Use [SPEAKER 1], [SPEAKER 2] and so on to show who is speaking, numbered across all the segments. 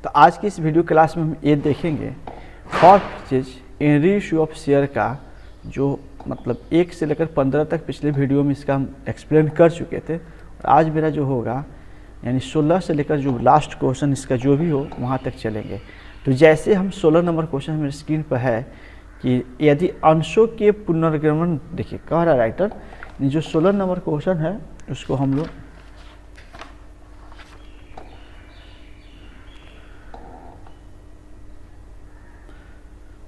[SPEAKER 1] तो आज की इस वीडियो क्लास में हम ये देखेंगे for purchase in reissue of share का जो मतलब 1 से लेकर 15 तक पिछले वीडियो में इसका हम एक्सप्लेन कर चुके थे। और आज मेरा जो होगा यानी 16 से लेकर जो लास्ट क्वेश्चन इसका जो भी हो वहाँ तक चलेंगे। तो जैसे हम 16 नंबर क्वेश्चन मेरे स्क्रीन पर है कि यदि अंशों के पुनर्गमन, देखिए कह रहा राइटर जो 16 नंबर क्वेश्चन है उसको हम लोग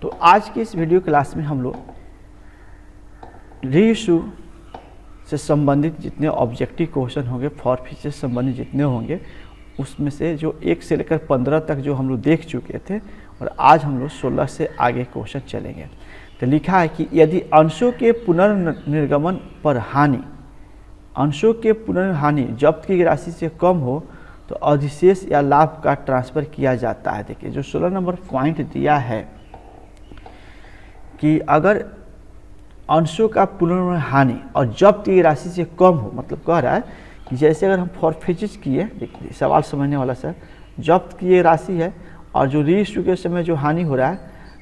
[SPEAKER 1] तो आज की इस वीडियो क्लास में हम लोग रीइश्यू से संबंधित जितने ऑब्जेक्टिव क्वेश्चन होंगे, फॉरफीचर से संबंधित जितने होंगे उसमें से जो 1 से लेकर 15 तक जो हम लोग देख चुके थे और आज हम लोग 16 से आगे क्वेश्चन चलेंगे। तो लिखा है कि यदि अंशों के पुनर्निर्गमन पर हानि, अंशों के पुनर्हानि जब्त की राशि से कम हो तो अधिशेष या लाभ का ट्रांसफर किया जाता है। देखिए जो 16 नंबर पॉइंट दिया है कि अगर अंशों का पुनर्हानि और जब्त की राशि से कम हो, मतलब कह रहा है कि जैसे अगर हम फॉरफीचर किए, देखिए सवाल समझने वाला सर, जब्त की ये राशि है और जो रीइश्यू के समय जो हानि हो रहा है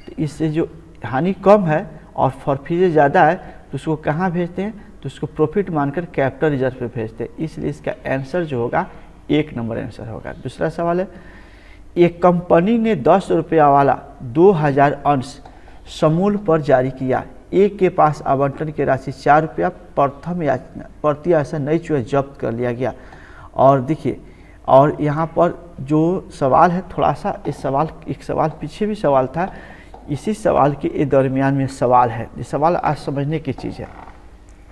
[SPEAKER 1] तो इससे जो हानि कम है और फॉरफीचर ज़्यादा है तो उसको कहाँ भेजते हैं, तो उसको प्रॉफिट मानकर कैपिटल रिजर्व पे भेजते हैं। इसलिए इसका आंसर जो होगा 1 नंबर आंसर होगा। दूसरा सवाल है, एक कंपनी ने 10 रुपया वाला 2000 अंश समूल पर जारी किया। एक के पास आवंटन की राशि 4 रुपया प्रथम याचना प्रति याचना नई चुए जब्त कर लिया गया। और देखिए और यहाँ पर जो सवाल है थोड़ा सा इस सवाल एक सवाल पीछे भी सवाल था, इसी सवाल के दरमियान में सवाल है। ये सवाल आज समझने की चीज़ है।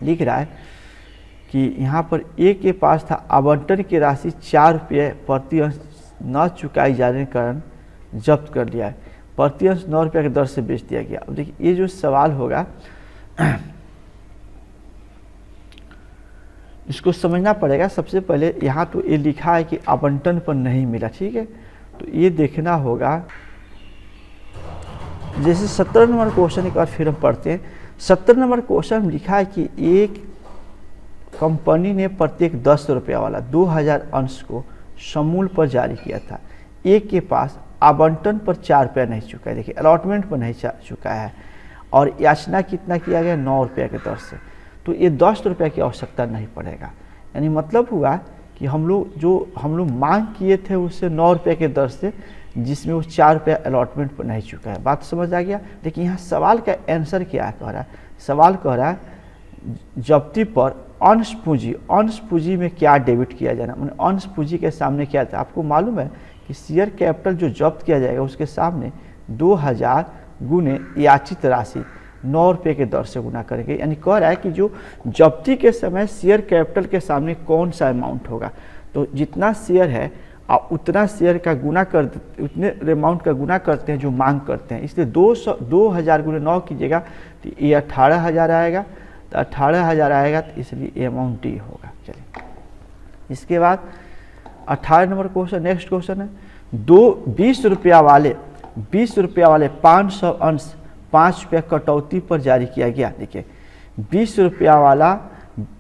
[SPEAKER 1] लिख रहा है कि यहाँ पर ए के पास था आवंटन की राशि 4 रुपये प्रति अंश न चुकाई जाने के कारण जब्त कर लिया है। प्रति अंश 9 रुपये की दर से बेच दिया गया। अब देखिए ये जो सवाल होगा इसको समझना पड़ेगा। सबसे पहले यहाँ तो ये लिखा है कि आवंटन पर नहीं मिला, ठीक है, तो ये देखना होगा। जैसे 17 नंबर क्वेश्चन एक बार फिर हम पढ़ते हैं। 17 नंबर क्वेश्चन में लिखा है कि एक कंपनी ने प्रत्येक 10 रुपया वाला 2000 अंश को समूल पर जारी किया था। एक के पास आवंटन पर 4 रुपया नहीं चुका है, देखिए अलॉटमेंट पर नहीं चुका है और याचना कितना किया गया 9 रुपये के दर से, तो ये 10 रुपये की आवश्यकता नहीं पड़ेगा। यानी मतलब हुआ कि हम लोग मांग किए थे उससे 9 रुपये के दर से, जिसमें वो 4 रुपया अलॉटमेंट पर नहीं चुका है। बात समझ आ गया। लेकिन यहाँ सवाल का आंसर क्या कह रहा है, सवाल कह रहा है जब्ती पर अंश पूंजी में क्या डेबिट किया जाना, मतलब अंश पूंजी के सामने क्या था। आपको मालूम है कि शेयर कैपिटल जो जब्त किया जाएगा उसके सामने 2000 गुने याचित राशि 9 रुपये के दर से गुना करेंगे। यानी कह रहा है कि जो जब्ती के समय शेयर कैपिटल के सामने कौन सा अमाउंट होगा, तो जितना शेयर है आप उतना शेयर का गुना कर उतने अमाउंट का गुना करते हैं जो मांग करते हैं। इसलिए 2000 गुने 9 कीजिएगा तो ये 18,000 आएगा, तो 18,000 आएगा तो इसलिए ये अमाउंट डी होगा। चलिए इसके बाद 18 नंबर क्वेश्चन, नेक्स्ट क्वेश्चन है 20 रुपया वाले 500 अंश 5 रुपया कटौती पर जारी किया गया। देखिए 20 रुपया वाला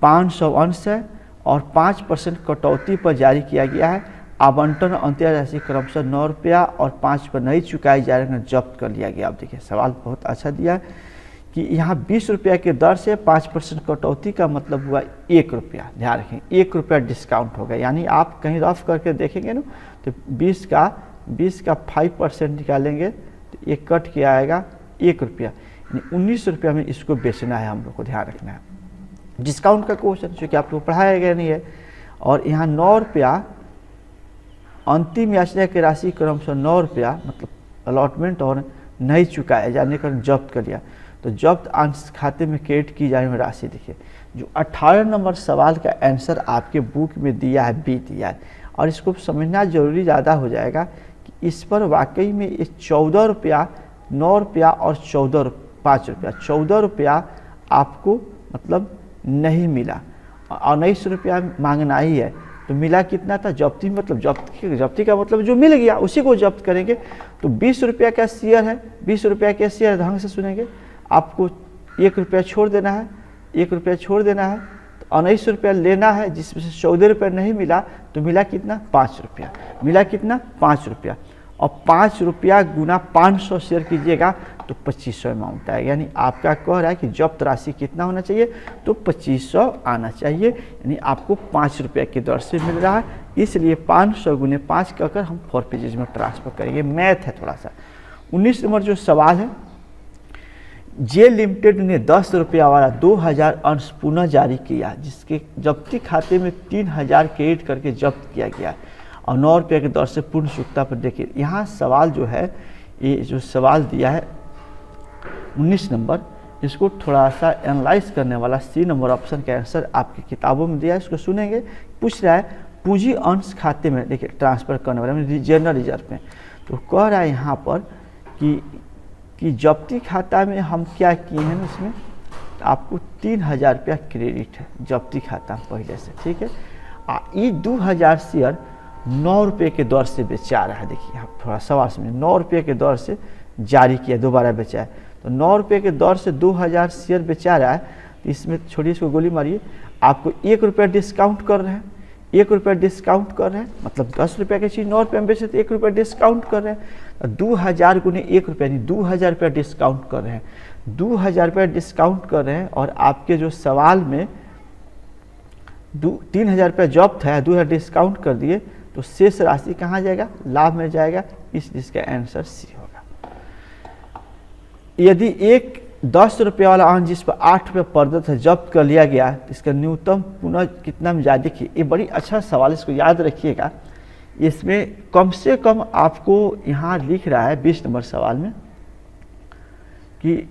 [SPEAKER 1] 500 अंश है और 5% कटौती पर जारी किया गया है। आवंटन अंतिम राशि क्रमशः 9 रुपया और 5 पर नहीं चुकाई जा रही जब्त कर लिया गया। अब देखिए सवाल बहुत अच्छा दिया है कि यहाँ 20 रुपया के दर से 5% कटौती का मतलब हुआ 1 रुपया। ध्यान रखें 1 रुपया डिस्काउंट होगा। यानी आप कहीं रफ करके देखेंगे ना तो 20 का 5% निकालेंगे तो ये कट के आएगा 1 रुपया, यानी 19 रुपया में इसको बेचना है। हम लोग को ध्यान रखना है डिस्काउंट का क्वेश्चन जो कि आप लोग पढ़ाया गया नहीं है। और यहाँ 9 रुपया अंतिम याचना की राशि क्रमशः 9 रुपया मतलब अलॉटमेंट और नहीं चुकाया जाने का जब्त कर लिया, तो जब्त अंश खाते में क्रेडिट की जाने वाली राशि। देखिए जो 18 नंबर सवाल का आंसर आपके बुक में दिया है, बी दिया है। और इसको समझना जरूरी ज़्यादा हो जाएगा कि इस पर वाकई में ये 14 रुपया 9 रुपया और 5 रुपया 14 रुपया आपको मतलब नहीं मिला और 19 रुपया मांगना ही है। तो मिला कितना था, जब्ती मतलब जब्ती का मतलब जो मिल गया उसी को जब्त करेंगे। तो 20 रुपया का शेयर है, 20 रुपया का शेयर ढंग से सुनेंगे, आपको 1 रुपया छोड़ देना है, 1 रुपया छोड़ देना है, तो 19 रुपया लेना है, जिसमें से 14 रुपया नहीं मिला, तो मिला कितना 5 रुपया, मिला कितना 5 रुपया। और 5 रुपया गुना 500 शेयर कीजिएगा तो 2500 अमाउंट आएगा। यानी आपका कह रहा है कि जब्त राशि कितना होना चाहिए, तो 2500 आना चाहिए। यानी आपको 5 रुपये की दर से मिल रहा है, इसलिए 500 गुने 5 कहकर हम 4 पेजेज में ट्रांसफर करेंगे। मैथ है थोड़ा सा। 19 नंबर जो सवाल है, जे लिमिटेड ने 10 रुपया वाला 2000 अंश पुनः जारी किया, जिसके जब्ती खाते में 3000 क्रेडिट करके जब्त किया गया और 9 रुपये की दर से पूर्ण चुकता पर। देखिए यहाँ सवाल जो है, ये जो सवाल दिया है 19 नंबर, इसको थोड़ा सा एनालाइज करने वाला सी नंबर ऑप्शन का आंसर आपकी किताबों में दिया है, इसको सुनेंगे। पूछ रहा है पूंजी अंश खाते में, देखिए ट्रांसफर करने वाले जनरल रिजर्व में, तो कह रहा है यहाँ पर कि जब्ती खाता में हम क्या किए हैं, इसमें आपको 3000 रुपया क्रेडिट है जब्ती खाता में पहले से, ठीक है। ये 2000 शेयर 9 रुपये के दर से बेचा रहा है। देखिए आप थोड़ा सवाल समझिए, 9 रुपये के दर से जारी किया, दोबारा बेचा है, तो 9 रुपये के दर से 2000 शेयर बेचा रहा है। तो इसमें छोड़िए, इसको गोली मारिए, आपको 1 रुपया डिस्काउंट कर रहे हैं, 1 रुपया डिस्काउंट कर रहे हैं, मतलब 10 रुपये की चीज़ 9 रुपये में बेचे तो 1 रुपया डिस्काउंट कर रहे हैं। 2000 गुने 1 रुपया, नहीं 2000 रुपया डिस्काउंट कर रहे हैं, 2000 रुपया डिस्काउंट कर रहे हैं। और आपके जो सवाल में 3000 रुपया जब्त है, 2000 डिस्काउंट कर दिए, तो शेष राशि कहाँ जाएगा, लाभ में जाएगा, इसका आंसर सी होगा। यदि एक 10 रुपये वाला अंश जिस पर 8 रुपये प्रदत्त है जब्त कर लिया गया, तो इसका न्यूनतम पुनः कितना में जाए। देखिए ये बड़ी अच्छा सवाल, इसको याद रखिएगा। इसमें कम से कम आपको यहाँ लिख रहा है 20 नंबर सवाल में कि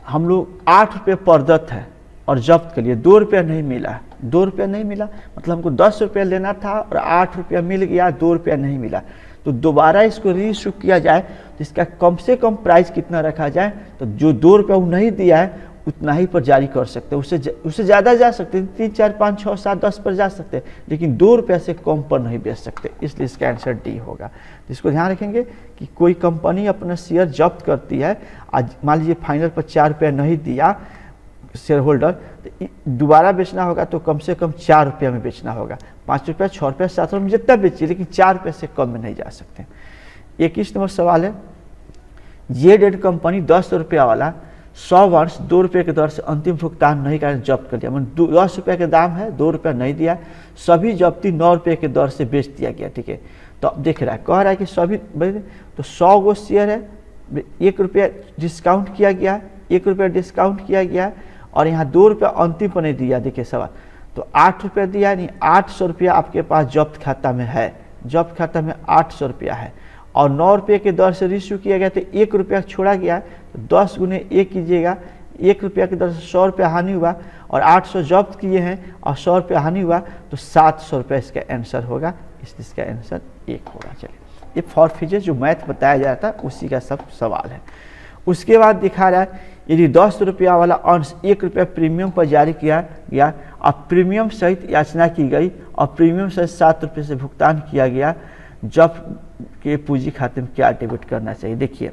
[SPEAKER 1] हम लोग 8 रुपये प्रदत्त है और जब्त कर लिए, 2 रुपया नहीं मिला, 2 रुपया नहीं मिला, मतलब हमको 10 रुपया लेना था और 8 रुपया मिल गया, 2 रुपया नहीं मिला, तो दोबारा इसको रीइशू किया जाए तो इसका कम से कम प्राइस कितना रखा जाए, तो जो 2 रुपया वो नहीं दिया है उतना ही पर जारी कर सकते हैं, उससे ज़्यादा जा सकते हैं, 3, 4, 5, 6, 7, 10 पर जा सकते हैं, लेकिन 2 रुपया से कम पर नहीं बेच सकते, इसलिए इसका आंसर डी होगा। जिसको ध्यान रखेंगे कि कोई कंपनी अपना शेयर जब्त करती है, आज मान लीजिए फाइनल पर 4 रुपया नहीं दिया शेयर होल्डर, तो दोबारा बेचना होगा तो कम से कम 4 रुपया में बेचना होगा, 5 रुपया, 6 रुपया, 7 रुपये में जितना बेचिए, लेकिन 4 रुपये से कम में नहीं जा सकते। 21 नंबर सवाल है, जे डेड कंपनी 10 रुपया वाला 100 अंश 2 रुपये के दर से अंतिम भुगतान नहीं कर जब्त कर दिया, मतलब 10 रुपये का दाम है, 2 रुपया नहीं दिया, सभी जब्ती 9 रुपये के दर से बेच दिया गया, ठीक है। तो अब देख रहा है, कह रहा है कि सभी, तो 100 गो शेयर है, 1 रुपया डिस्काउंट किया गया, 1 रुपया डिस्काउंट किया गया, और यहाँ 2 रुपया अंतिम पर नहीं दिया। देखिए सवाल, तो 8 रुपया दिया, नहीं 800 रुपया आपके पास जब्त खाता में है, जब्त खाता में 800 रुपया है, और 9 रुपये के दर से रिश्यू किया गया, तो 1 रुपया छोड़ा गया, तो 10 गुने 1 कीजिएगा, 1 रुपया की दर से 100 रुपया हानि हुआ, और 800 जब्त किए हैं और 100 रुपया हानि हुआ, तो 700 रुपया इसका आंसर होगा, इसका आंसर 1 होगा। चलिए, ये फॉरफिचर जो मैथ बताया जा रहा था उसी का सब सवाल है। उसके बाद दिखा रहा है, यदि 10 रुपया वाला अंश 1 रुपया प्रीमियम पर जारी किया गया और प्रीमियम सहित याचना की गई और प्रीमियम सहित 7 रुपये से भुगतान किया गया, जब के पूंजी खाते में क्या डेबिट करना चाहिए। देखिए,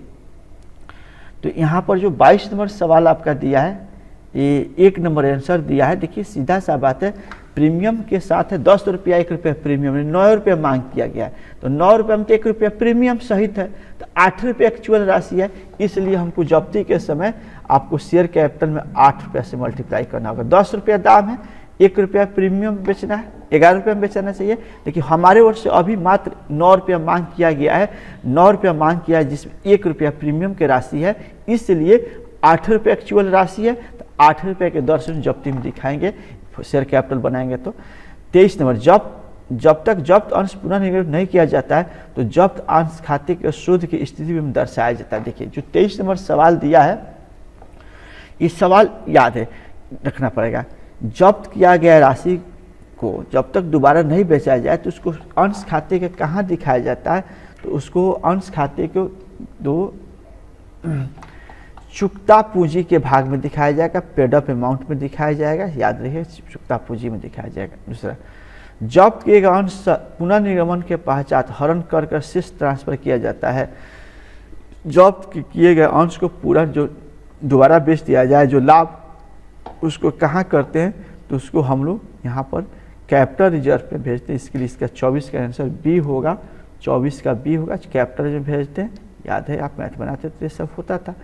[SPEAKER 1] तो यहाँ पर जो 22 नंबर सवाल आपका दिया है, ये 1 नंबर आंसर दिया है। देखिए सीधा सा बात है, प्रीमियम के साथ है 10 रुपया 1 रुपया प्रीमियम, 9 रुपया मांग किया गया है, तो 9 रुपये में तो 1 रुपया प्रीमियम सहित है, तो 8 रुपये एक्चुअल राशि है, इसलिए हमको जब्ती के समय आपको शेयर कैपिटल में 8 रुपया से मल्टीप्लाई करना होगा। 10 रुपया दाम है, 1 रुपया प्रीमियम बेचना है, 11 रुपये में बेचना चाहिए, लेकिन हमारे ओर से अभी मात्र 9 रुपया मांग किया गया है, 9 रुपया मांग किया है, जिसमें 1 रुपया प्रीमियम की राशि है, इसलिए 8 रुपये एक्चुअल राशि है, तो 8 रुपये के दर से जब्ती में दिखाएंगे, शेयर कैपिटल बनाएंगे। तो 23 नंबर, जब तक जब्त अंश पुनः निगमित नहीं किया जाता है तो जब्त अंश खाते के शोध की स्थिति में दर्शाया जाता है। देखिए जो 23 नंबर सवाल दिया है, इस सवाल याद है रखना पड़ेगा, जब्त किया गया राशि को जब तक दोबारा नहीं बेचा जाए तो उसको अंश खाते के कहाँ दिखाया जाता है, तो उसको अंश खाते को दो चुकता पूंजी के भाग में दिखाया जाएगा, पेड अप अमाउंट में दिखाया जाएगा, याद रखिए चुकता पूंजी में दिखाया जाएगा। दूसरा, जब्त किए गए अंश पुनर्निगमन के पश्चात हरण कर शेष ट्रांसफर किया जाता है। जब्त किए गए अंश को पूरा जो दोबारा बेच दिया जाए, जो लाभ उसको कहाँ करते हैं, तो उसको हम लोग यहाँ पर कैपिटल रिजर्व पे भेजते हैं, इसके लिए इसका 24 का आंसर बी होगा, 24 का बी होगा, कैपिटल में भेजते हैं, याद है आप मैथ बनाते तो ये सब होता था।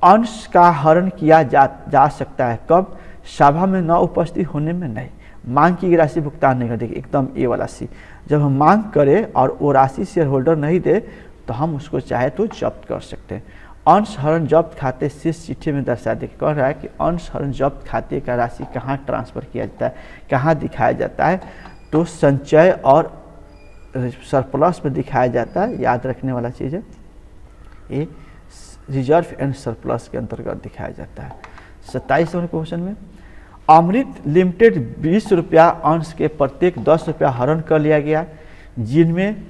[SPEAKER 1] अंश का हरण किया जा सकता है कब? सभा में न उपस्थित होने में नहीं। मांग की राशि भुगतान नहीं कर देगी, एकदम ए वाला सी। जब हम मांग करें और वो राशि शेयर होल्डर नहीं दे तो हम उसको चाहे तो जब्त कर सकते हैं। अंश हरण जब्त खाते से चिट्ठी में दर्शा दे, कह रहा है कि अंश हरण जब्त खाते का राशि कहाँ ट्रांसफर किया जाता है, कहाँ दिखाया जाता है? तो संचय और सरप्लस में दिखाया जाता है। याद रखने वाला चीज़ है, ये रिजर्व एंड सरप्लस के अंतर्गत दिखाया जाता है। 27 नंबर क्वेश्चन में अमृत लिमिटेड 20 रुपया अंश के प्रत्येक 10 रुपया हरण कर लिया गया, जिनमें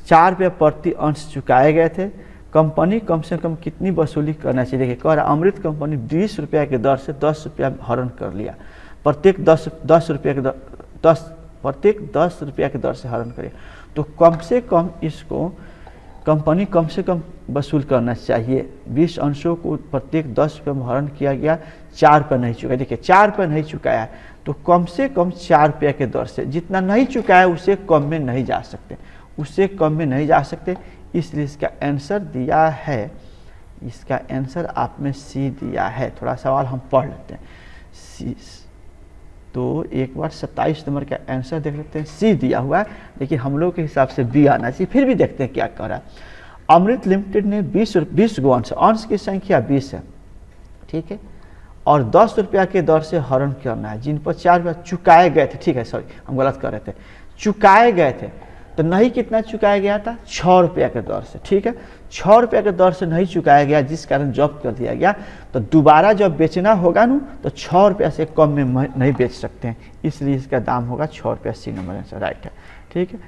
[SPEAKER 1] 4 रुपये प्रति अंश चुकाए गए थे। कंपनी कम से कम कितनी वसूली करना चाहिए? देखिए कह रहा अमृत कंपनी 20 रुपया के दर से 10 रुपया हरण कर लिया, प्रत्येक 10 रुपया के प्रत्येक 10 रुपया के दर से हरण करिए, तो कम से कम इसको कंपनी कम से कम वसूल करना चाहिए। 20 अंशों को प्रत्येक 10 रुपये में हरण किया गया, 4 रुपये नहीं चुकाया। देखिए 4 रुपये नहीं चुकाया तो कम से कम 4 रुपये के दर से, जितना नहीं चुकाया उससे कम में नहीं जा सकते, उससे कम में नहीं जा सकते। इसलिए इसका आंसर दिया है, इसका आंसर आप में सी दिया है। थोड़ा सवाल हम पढ़ लेते हैं सी, तो एक बार 27 नंबर का आंसर देख लेते हैं। सी दिया हुआ है, लेकिन हम लोग के हिसाब से बी आना चाहिए। फिर भी देखते हैं क्या कह रहा है। अमृत लिमिटेड ने 20 गो अंश की संख्या 20 है, ठीक है, और 10 रुपया के दर से हरण करना है, जिन पर 4 रुपया चुकाए गए थे। ठीक है, सॉरी हम गलत कर रहे थे, चुकाए गए थे तो नहीं कितना चुकाया गया था? 6 रुपया के दर से। ठीक है, 6 रुपया के दर से नहीं चुकाया गया, जिस कारण जब्त कर दिया गया। तो दोबारा जब बेचना होगा ना तो 6 रुपया से कम में नहीं बेच सकते हैं, इसलिए इसका दाम होगा 6 रुपया। सी नंबर आंसर राइट है। ठीक है,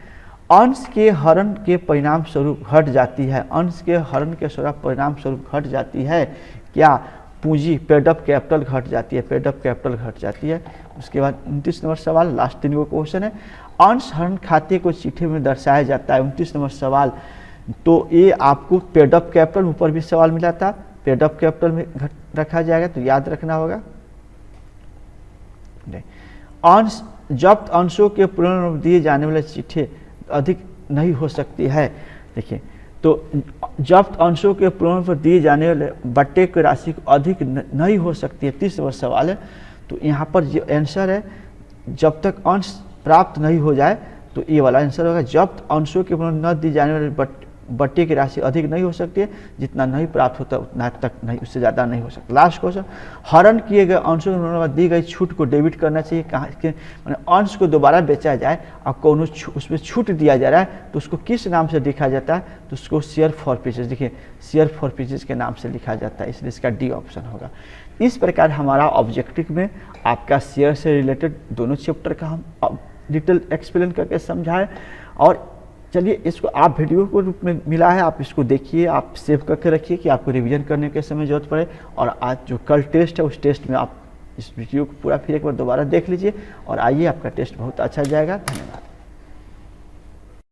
[SPEAKER 1] अंश के हरण के परिणाम स्वरूप घट जाती है, अंश के हरण के परिणाम स्वरूप घट जाती है क्या? पूंजी पेड अप कैपिटल घट जाती है, पेड अप कैपिटल घट जाती है। उसके बाद 29 नंबर सवाल, लास्ट 3 को क्वेश्चन है। अंश हरण खाते को चिट्ठी में दर्शाया जाता है, 29 नंबर सवाल। तो ये आपको पेड अप कैपिटल ऊपर भी सवाल मिला था, पेड अप कैपिटल में रखा जाएगा, तो याद रखना होगा। अंश जब्त अंशों के पुनर्रूप दिए जाने वाले चिट्ठी अधिक नहीं हो सकती है। देखिए तो जब्त अंशों के पुनर्रूप पर दिए जाने वाले बट्टे की राशि अधिक नहीं हो सकती है, 30 नंबर सवाल है। तो यहाँ पर जो आंसर है, जब तक अंश प्राप्त नहीं हो जाए, तो ये वाला आंसर होगा। जब्त अंशों के पुनः न दी जाने वाले बट्टे की राशि अधिक नहीं हो सकती है, जितना नहीं प्राप्त होता उतना तक नहीं, उससे ज़्यादा नहीं हो सकता। लास्ट क्वेश्चन, हरण किए गए अंशों के दी गई छूट को डेबिट करना चाहिए। कहाँ के मैंने अंश को दोबारा बेचा जाए और कौन उसमें छूट दिया जा रहा है तो उसको किस नाम से लिखा जाता है? तो उसको शेयर फॉर परचेज, देखिए शेयर फॉर परचेज के नाम से लिखा जाता है, इसलिए इसका डी ऑप्शन होगा। इस प्रकार हमारा ऑब्जेक्टिव में आपका शेयर से रिलेटेड दोनों चैप्टर का हम डिटेल एक्सप्लेन करके समझाएं। और चलिए इसको आप वीडियो को रूप में मिला है, आप इसको देखिए, आप सेव करके रखिए कि आपको रिवीजन करने के समय जरूरत पड़े। और आज जो कल टेस्ट है उस टेस्ट में आप इस वीडियो को पूरा फिर एक बार दोबारा देख लीजिए और आइए, आपका टेस्ट बहुत अच्छा जाएगा। धन्यवाद।